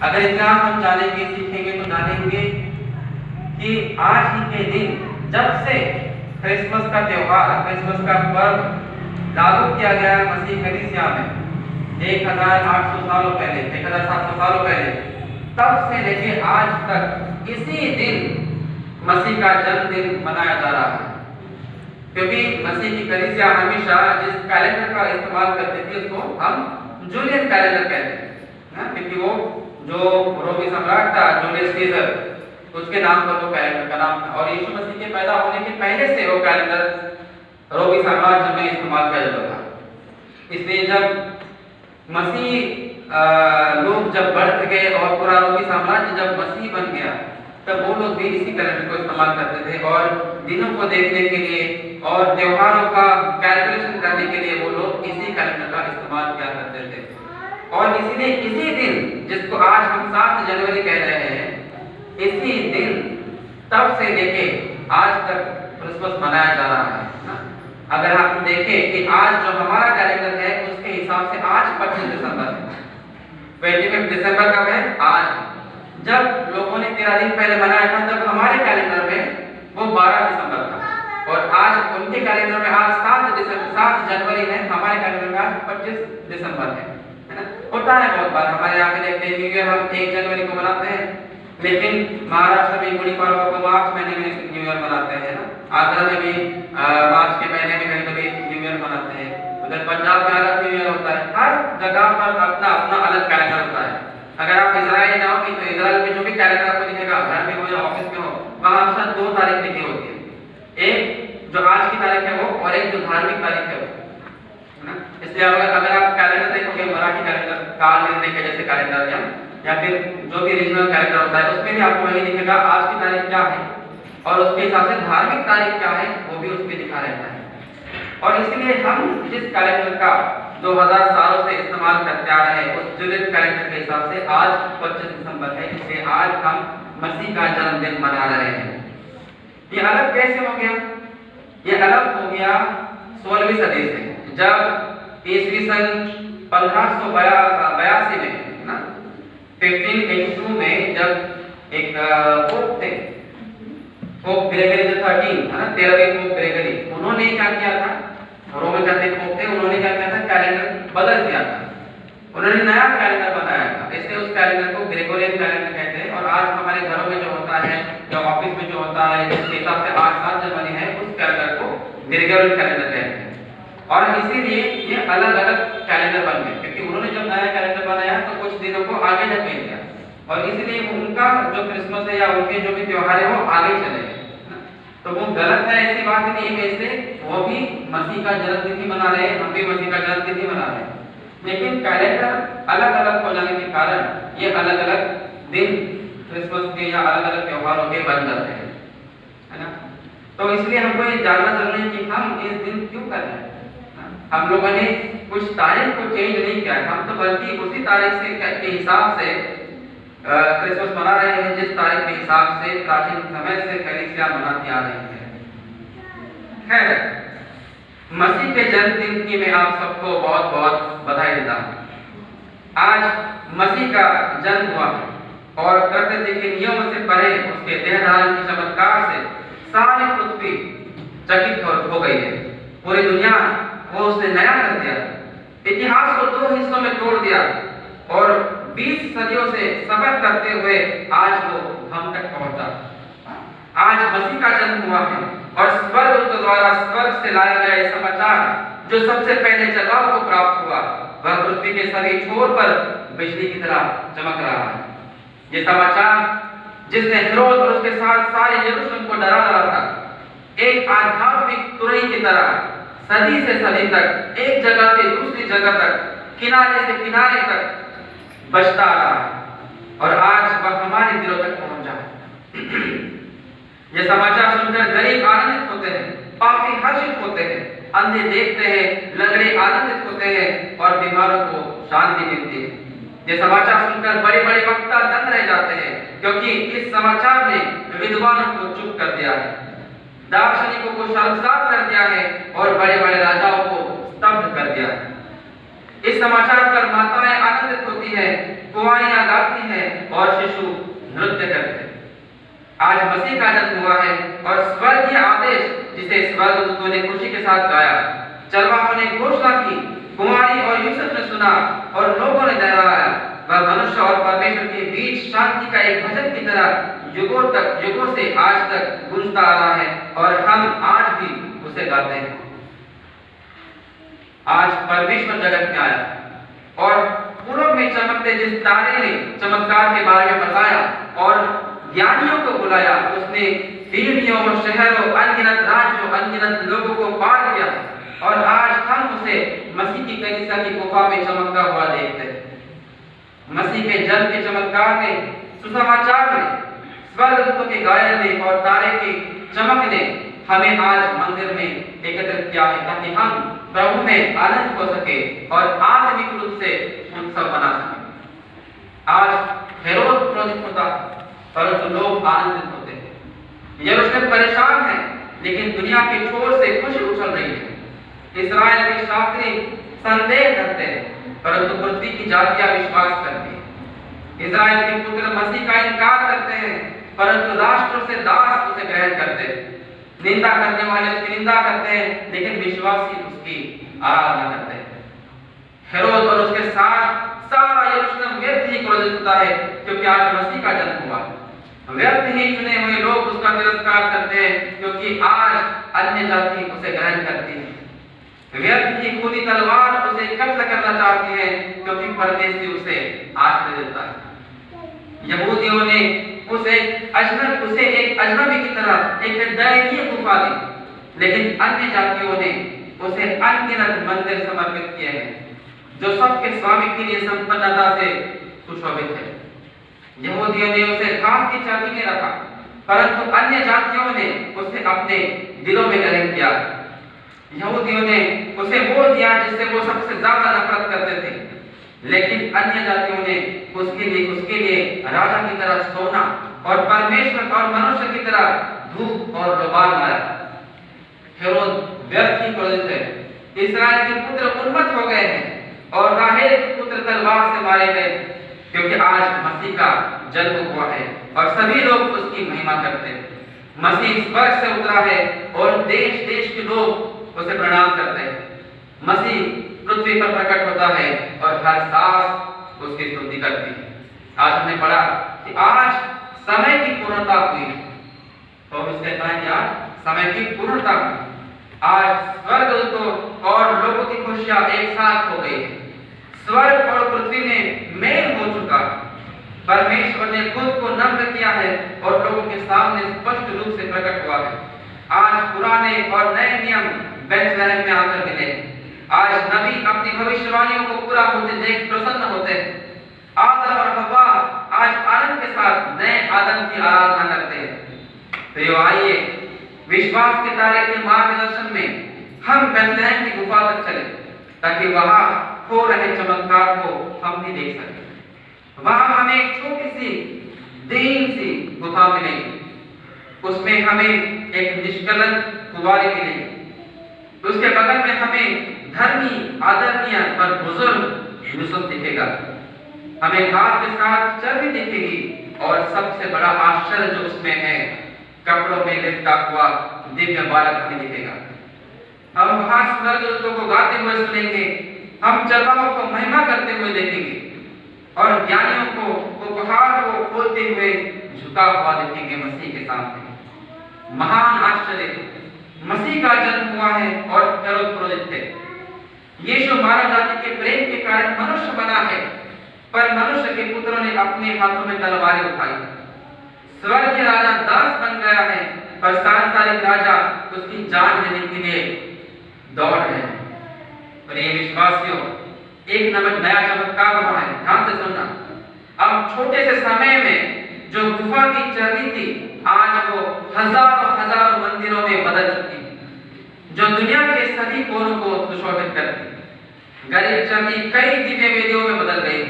अगर इतिहास हम जानेंगे सीखेंगे तो जानेंगे कि आज ही के दिन जब से क्रिसमस का त्योहार, क्रिसमस का पर्व लागू किया गया मसीह कलीसिया में 1800 सालों पहले, 1700 सालों पहले, तब से लेके आज तक इसी दिन मसीह का जन्मदिन मनाया जा रहा है। क्योंकि मसीह की कलीसिया हमेशा जिस कैलेंडर का इस्तेमाल करती थी उसको हम जूलियन कैलेंडर कहते हैं, क्योंकि वो जो रोमी सम्राट था जूलियस सीजर, उसके नाम पर वो कैलेंडर का नाम था। और यीशु मसीह के पैदा होने के पहले से वो कैलेंडर रोमी साम्राज्य में इस्तेमाल किया जाता था। इसलिए जब मसीह लोग जब बढ़ गए और पूरा रोमी साम्राज्य जब मसीह बन गया, तब वो लोग भी इसी कैलेंडर को इस्तेमाल करते थे और दिनों को देखने के लिए और त्योहारों का कैलकुलेशन करने के लिए वो लोग इसी कैलेंडर का इस्तेमाल किया करते थे। और इसीलिए इसी दिन, जिसको आज हम 7 जनवरी कह रहे हैं, इसी दिन तब से लेके आज तक क्रिसमस मनाया जा रहा है। अगर हम देखें कि आज जो हमारा कैलेंडर है उसके हिसाब से आज 25 दिसंबर है। 25 दिसंबर कब है? आज। जब लोगों ने 13 दिन पहले मनाया था तब हमारे कैलेंडर में वो 12 दिसंबर था और आज उनके कैलेंडर में आज 7 जनवरी है, हमारे कैलेंडर में आज 25 दिसंबर है ना। होता है बहुत बार हमारे यहाँ पे देखते हैं न्यू ईयर हम 1 जनवरी को मनाते हैं, लेकिन महाराष्ट्र में गुड़ी पड़वा को मार्च महीने में न्यू ईयर मनाते हैं ना। आगरा में भी मार्च के महीने में कहीं कभी न्यू ईयर मनाते हैं। उधर पंजाब में अलग न्यू ईयर होता है। हर जगह पर अपना अपना अलग कैलेंडर होता है। अगर आप इजराइल जाओगे तो इजराइल में जो भी कैलेंडर आपको दिखेगा, घर में हो या ऑफिस में हो, वहां हमेशा 2 तारीख लिखी होती है, एक जो आज की तारीख है वो और एक जो धार्मिक तारीख है वो, है ना। इसलिए अगर आप कैलेंडर देखोगे, मराठी कैलेंडर, काल निर्णय के जैसे कैलेंडर या फिर जो भी रीजनल कैलेंडर होता है, उसमें भी आपको वही दिखेगा आज की तारीख क्या है और उसके हिसाब से धार्मिक तारीख क्या है वो भी उसमें दिखा रहता है। और इसीलिए हम जिस कैलेंडर का 2000 सालों से इस्तेमाल करते आ रहे हैं उस जूलियन कैलेंडर के हिसाब से आज 25 दिसंबर है, जिसे आज हम मसीह का जन्मदिन मना रहे हैं। ये अलग कैसे हो गया? ये अलग हो गया 16वीं सदी से, जब ईस्वी सन 1582 में ना 1582 में जब एक पोप थे, पोप ग्रेगरी द 13 है ना, 13वें पोप ग्रेगरी, उन्होंने क्या किया था, रोमन कैथोलिक पोप थे, उन्होंने क्या किया था, कैलेंडर बदल दिया था। उन्होंने नया कैलेंडर बनाया था, इसलिए उस कैलेंडर को ग्रेगोरियन कैलेंडर कहते हैं। और आज हमारे घरों में जो होता है या ऑफिस में जो होता है जिसके हिसाब से आज 7 जनवरी है, उस कैलेंडर को ग्रेगोरियन कैलेंडर कहते हैं। और इसीलिए ये अलग अलग कैलेंडर बन गए, क्योंकि उन्होंने जब नया कैलेंडर बनाया तो कुछ दिनों को आगे धकेल दिया और इसीलिए उनका जो क्रिसमस है या उनके जो भी त्योहार है वो आगे चले गए। तो वो गलत है, ऐसी बात नहीं है। इससे वो भी मसीह का जन्मदिन ही मना रहे हैं, हम भी मसीह का जन्मदिन ही मना रहे हैं, लेकिन कैलेंडर अलग अलग हो जाने के कारण ये अलग अलग दिन क्रिसमस के या अलग अलग त्योहारों के बन जाते हैं, है ना। तो इसलिए हमको ये जानना जरूरी है कि हम इस दिन क्यों कर रहे हैं। हम लोगों ने कुछ तारीख को चेंज नहीं किया, हम तो बल्कि उसी तारीख से के हिसाब से क्रिसमस मना रहे हैं जिस तारीख के हिसाब से प्राचीन समय से कलीसिया मनाती आ रही है। खैर, मसीह के जन्मदिन की मैं आप सबको बहुत बहुत बधाई देता हूँ। आज मसीह का जन्म हुआ और प्रकृति के नियमों से परे उसके देहधारण के चमत्कार से सारी पृथ्वी चकित हो गई है। पूरी दुनिया वो उसने नया कर दिया, इतिहास को 2 हिस्सों में तोड़ दिया और 20 सदियों से सफर करते हुए आज वो हम तक पहुंचा। आज मसीह का जन्म हुआ है और स्वर्ग द्वारा स्वर्ग से लाया गया ये समाचार जो सबसे पहले जगाव को प्राप्त हुआ, वह पृथ्वी के सभी छोर पर बिजली की तरह चमक रहा है। ये समाचार जिसने हेरोद और उसके साथ सारे यरूशलेम को डरा रहा था, एक आध्यात्मिक तुरई की तरह सदी से सदी तक, एक जगह से दूसरी जगह तक, किनारे से किनारे तक बचता आ रहा है और आज वह हमारे दिलों तक पहुंचा है। यह समाचार सुनकर गरीब आनंदित होते हैं, पापी हर्षित होते हैं, अंधे देखते हैं, लंगड़े आनंदित होते हैं और बीमारों को शांति मिलती है। यह समाचार सुनकर बड़े बड़े वक्ता दंग रह जाते हैं, क्योंकि इस समाचार ने विद्वानों को चुप कर दिया है, दार्शनिकों को शर्मसार कर दिया है और बड़े बड़े राजाओं को स्तब्ध कर दिया है। इस समाचार पर माताएं आनंदित होती है, कुंवारियां गाती हैं और शिशु नृत्य करते हैं। आज मसीह का जन्म हुआ है और स्वर्गीय आदेश जिसे स्वर्गदूतों ने खुशी के साथ गाया, चरवाहों ने घोषणा की, कुंवारी और यूसुफ ने सुना और लोगों ने दोहराया, वह मनुष्य और परमेश्वर के बीच शांति का एक भजन की तरह युगों से आज तक गूंजता आ रहा है और हम आज भी उसे गाते हैं। आज परमेश्वर जगत में आया और पूर्व में चमकते जिस तारे ने चमत्कार के बारे में बताया और ज्ञानियों को बुलाया, उसने पीढ़ियों, शहरों, अनगिनत राज्यों, अनगिनत लोगों को पार किया और आज हम उसे मसीह की कलीसिया की गुफा में चमकता हुआ देखते हैं। मसीह के जन्म के चमत्कार ने, सुसमाचार ने, स्वर्गदूतों के गायन ने और तारे की चमक ने हमें आज मंदिर में एकत्रित किया है ताकि हम प्रभु में आनंद हो सके और आत्मिक रूप से उत्सव मना सके। आज हेरोद क्रोधित होता परंतु लोग आनंदित होते हैं। यरूशलेम परेशान है लेकिन दुनिया के छोर से खुशी उछल रही है। इस्राएल के शास्त्री संदेह करते हैं परंतु पृथ्वी की जातियां विश्वास करती हैं। इस्राएल के पुत्र मसीह का इनकार करते हैं परंतु राष्ट्रों से दास उसे ग्रहण करते हैं। निंदा करने वाले उसकी निंदा करते हैं लेकिन विश्वासी उसकी आराधना करते हैं। हेरोद और उसके साथ सारा यरूशलेम व्यर्थ ही क्रोधित होता है क्योंकि आज मसीह का जन्म हुआ है। व्यर्थ ही चुने हुए लोग उसका तिरस्कार करते हैं क्योंकि आज अन्य जाति उसे ग्रहण करती है। व्यर्थ ही खुली तलवार उसे कत्ल करना चाहती है क्योंकि परदेशी उसे आश्रय देता है। यहूदियों ने उसे एक अजनबी की तरह एक दयनीय गुफा दी लेकिन अन्य जातियों ने उसे अनगिनत मंदिर समर्पित किए हैं जो सबके स्वामी के लिए संपन्नता से सुशोभित है। यहूदियों ने उसे घास की चाबी में रखा परंतु अन्य जातियों ने उसे अपने दिलों में ग्रहण किया। यहूदियों ने उसे वो दिया जिससे वो सबसे ज्यादा नफरत करते थे लेकिन अन्य जातियों ने उसके लिए राजा की तरह सोना और परमेश्वर और मनुष्य की तरह धूप और लोबान लाया। हेरोद व्यर्थ ही क्रोधित है। इस्राएल के पुत्र उन्मत्त हो गए हैं और राहेल के पुत्र तलवार से मारे गए क्योंकि आज मसीह का जन्म हुआ है और सभी लोग उसकी महिमा करते हैं। मसीह स्वर्ग से उतरा है और देश देश के लोग उसे प्रणाम करते हैं। मसीह पृथ्वी पर प्रकट होता है और हर सांस उसकी स्तुति करती है। आज हमने पढ़ा कि आज समय की पूर्णता हुई और उसके बाद आज समय की पूर्णता हुई। आज स्वर्गदूतों और लोगों की खुशियां एक साथ हो गई है। स्वर्ग और पृथ्वी में मेल हो चुका। परमेश्वर ने खुद को नम्र किया है और लोगों के सामने स्पष्ट रूप से प्रकट हुआ है। आज पुराने और नए नियम बेथलेहम में आकर मिले। आज नबी अपनी भविष्यवाणियों को पूरा होते देख प्रसन्न होते हैं। आदम और हव्वा आज आनंद के साथ नए आदम की आराधना करते हैं। तो आइए विश्वास के तारे के मार्गदर्शन में हम बेथलेहम की गुफा तक चले ताकि वहां हो रहे चमत्कार को हम भी देख सकें। वहां हमें एक छोटी सी दीन सी गुफा मिलेगी। उसमें हमें एक निष्कलंक कुंवारी मिलेगी। उसके बगल में हमें धर्मी, आदरणीय पर बुजुर्ग यूसुफ दिखेगा। हमें घास के साथ चर्बी दिखेगी और सबसे बड़ा आश्चर्य जो उसमें है, कपड़ों में लिपटा हुआ दिव्य बालक हमें दिखेगा। हम वहां स्वर्गदूतों को गाते हुए सुनेंगे। हम चरवाहों को महिमा करते हुए देखेंगे और ज्ञानियों को उपहार को खोलते हुए झुका हुआ देखेंगे मसीह के सामने। महान आश्चर्य, मसीह का जन्म हुआ है और हेरोद क्रोधित थे। यीशु मानव जाति के प्रेम के कारण मनुष्य बना है पर मनुष्य के पुत्रों ने अपने हाथों में तलवारें उठाई। स्वर्ग के राजा दास बन गया है पर सांसारिक राजा उसकी जान लेने के लिए दौड़ रहे हैं। और ये विश्वासियों, एक नया चमत्कार हुआ है। ध्यान से सुनना। अब छोटे से समय में जो गुफा की चर्बी थी आज वो हजारों हजारों मंदिरों में बदल चुकी है जो दुनिया के सभी कोनों को सुशोभित करती। गरीब चर्बी कई दिव्य वेदियों में बदल गई।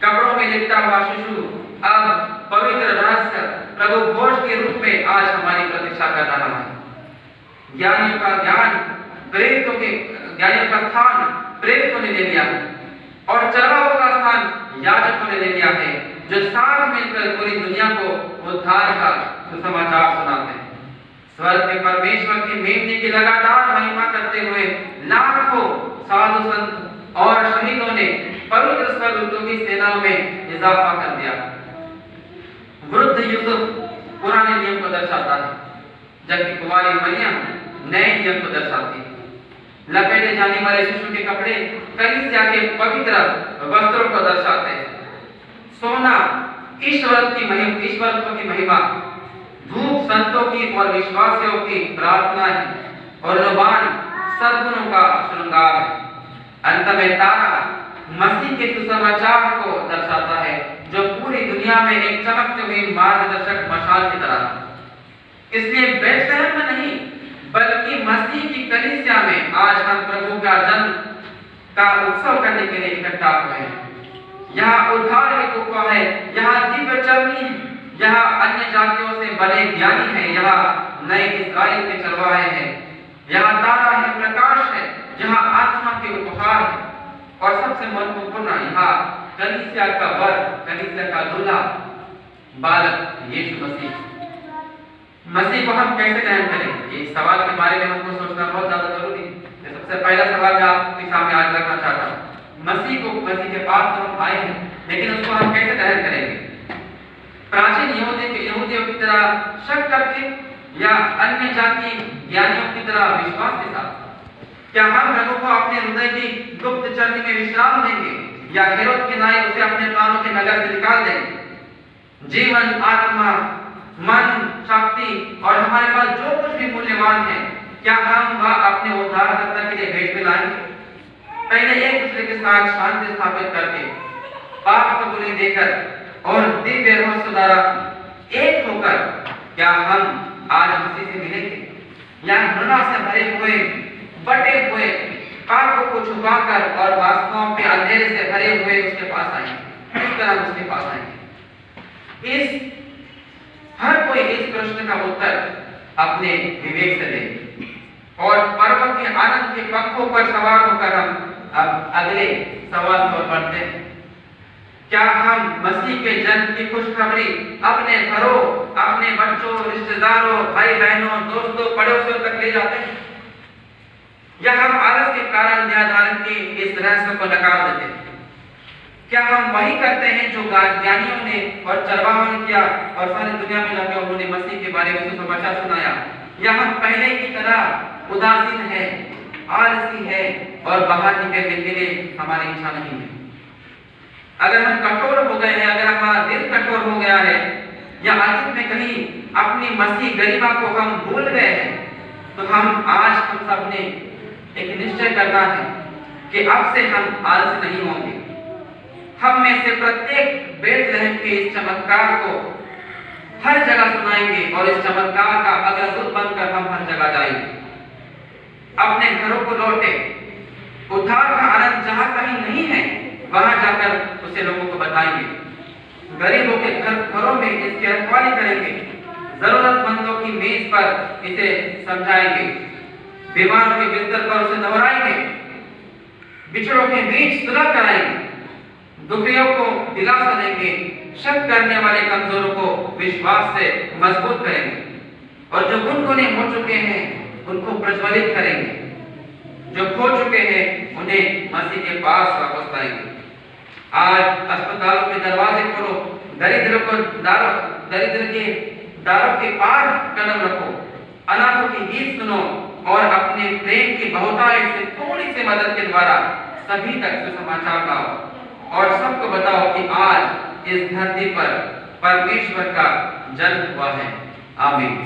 कपड़ों में लिपटा हुआ शिशु अब पवित्र रहस्य प्रभु भोज के रूप में आज हमारी प्रतीक्षा कर रहा है। ज्ञानियों का ज्ञान प्रेरितों के ज्ञानियों का स्थान प्रेरितों ने ले लिया और चरवाहों का स्थान याजकों ने ले लिया है, जो साथ मिलकर पूरी दुनिया को उद्धार का सुसमाचार सुनाते हैं। स्वर्ग में परमेश्वर की मेमने की लगातार महिमा करते हुए लाखों साधु संत और शहीदों ने पवित्र स्वर्गदूतों की सेनाओं में इजाफा कर दिया। वृद्ध यूसुफ पुराने नियम को दर्शाता है, जबकि कुमारी मरियम नए नियम को दर्शाती है। लपेटे जाने वाले शिशु के कपड़े कलीसिया के पवित्र वस्त्रों को दर्शाते हैं। सोना ईश्वरत्व की महिमा, धूप संतों की और विश्वासियों की प्रार्थना है, और लोबान सद्गुणों का श्रृंगार है। अंत में तारा मसीह के सुसमाचार को दर्शाता है, जो पूरी दुनिया में एक चमकती हुई मार्गदर्शक मशाल की तरह है। इसलिए बेथलेहम में नहीं बल्कि मसीह की कलीसिया में आज हम प्रभु का जन्म का उत्सव करने के लिए इकट्ठा हुए हैं। यहाँ उद्धार की गुफा है, यहाँ दिव्य चरनी है, यहाँ अन्य जातियों से बने ज्ञानी है, यहाँ नए इस्राएल के चरवाहे हैं, यहाँ तारा है, प्रकाश है, यहाँ आत्मा के उपहार है, और सबसे महत्वपूर्ण यहाँ कलीसिया का वर, कलीसिया का दूल्हा बालक यीशु मसीह। मसीह को हम कैसे ग्रहण करें, इस सवाल के बारे में हमको सोचना बहुत ज्यादा जरूरी है। सबसे पहला सवाल मैं आपके सामने आज रखना चाहता हूँ। मसीह के पास तो हम आए हैं, लेकिन उसको हम कैसे ग्रहण करेंगे? प्राचीन यहूदियों की तरह शक करके या अन्य जाति ज्ञानियों की तरह विश्वास के साथ? क्या हम प्रभु को अपने हृदय की गुप्त चरनी में विश्राम देंगे, या हेरोद के नाई उसे अपने प्राणों के नगर से निकाल देंगे? जीवन, आत्मा, मन, शक्ति और हमारे पास जो कुछ भी मूल्यवान है, क्या हम वह अपने उद्धारकर्ता के लिए भेंट में लाएंगे? पहले एक दूसरे के साथ शांति स्थापित करके, पाप कबूली देकर और दिव्य रहस्य द्वारा एक होकर क्या हम आज मसीह से मिलेंगे, या घृणा से भरे हुए, बटे हुए, पापों को छुपाकर और वासनाओं के अंधेरे से भरे हुए उसके पास आएंगे? इस तरह उसके पास आएंगे। हर कोई इस प्रश्न का उत्तर अपने विवेक से दे, और पर्वत के आनंद के पंखों पर सवार होकर हम अब अगले सवाल पर बढ़ते हैं। क्या हम मसीह के जन्म की खुशखबरी अपने घरों, अपने बच्चों, रिश्तेदारों, भाई बहनों, दोस्तों, पड़ोसियों तक ले जाते हैं, या हम आलस के कारण न्यायधारण के इस रहस्य को नकार देते हैं? क्या हम वही करते हैं जो ज्ञानियों ने और चरवाहों ने किया, और सारी दुनिया में जाकर उन्होंने मसीह के बारे में सुसमाचार सुनाया? या हम पहले की तरह उदासीन है, आलसी है, और बाहर निकलने के लिए हमारी इच्छा नहीं है? अगर हम कठोर हो गए हैं, अगर हमारा दिल कठोर हो गया है, या अतीत में कहीं अपनी मसीह गरिमा को हम भूल गए हैं, तो हम सब ने एक निश्चय करना है कि अब से हम आलसी नहीं होंगे। हम में से प्रत्येक बेथलेहम के इस चमत्कार को हर जगह सुनाएंगे, और इस चमत्कार का अग्रदूत बनकर हम हर जगह जाएंगे। अपने घरों को लौटे, उद्धार का आनंद जहां कहीं नहीं है वहां जाकर उसे लोगों को बताएंगे। गरीबों के घरों में इसकी रखवाली करेंगे, जरूरतमंदों की मेज पर इसे समझाएंगे, बीमारों के बिस्तर पर उसे दोहराएंगे, बिछड़ों के बीच सुलह कराएंगे, दुखियों को दिलासा देंगे, शक करने वाले कमजोरों को विश्वास से मजबूत करेंगे, और जो गुनगुने हो चुके हैं उनको प्रज्वलित करेंगे, जो खो चुके हैं उन्हें मसीह के पास वापस लाएंगे। आज अस्पतालों के दरवाजे खोलो, दरिद्र के दारों के पार कदम रखो, अनाथों की गीत सुनो, और अपने प्रेम की बहुतायत से थोड़ी सी मदद के द्वारा सभी तक सुसमाचार लाओ, और सबको बताओ कि आज इस धरती पर परमेश्वर का जन्म हुआ है। आमीन।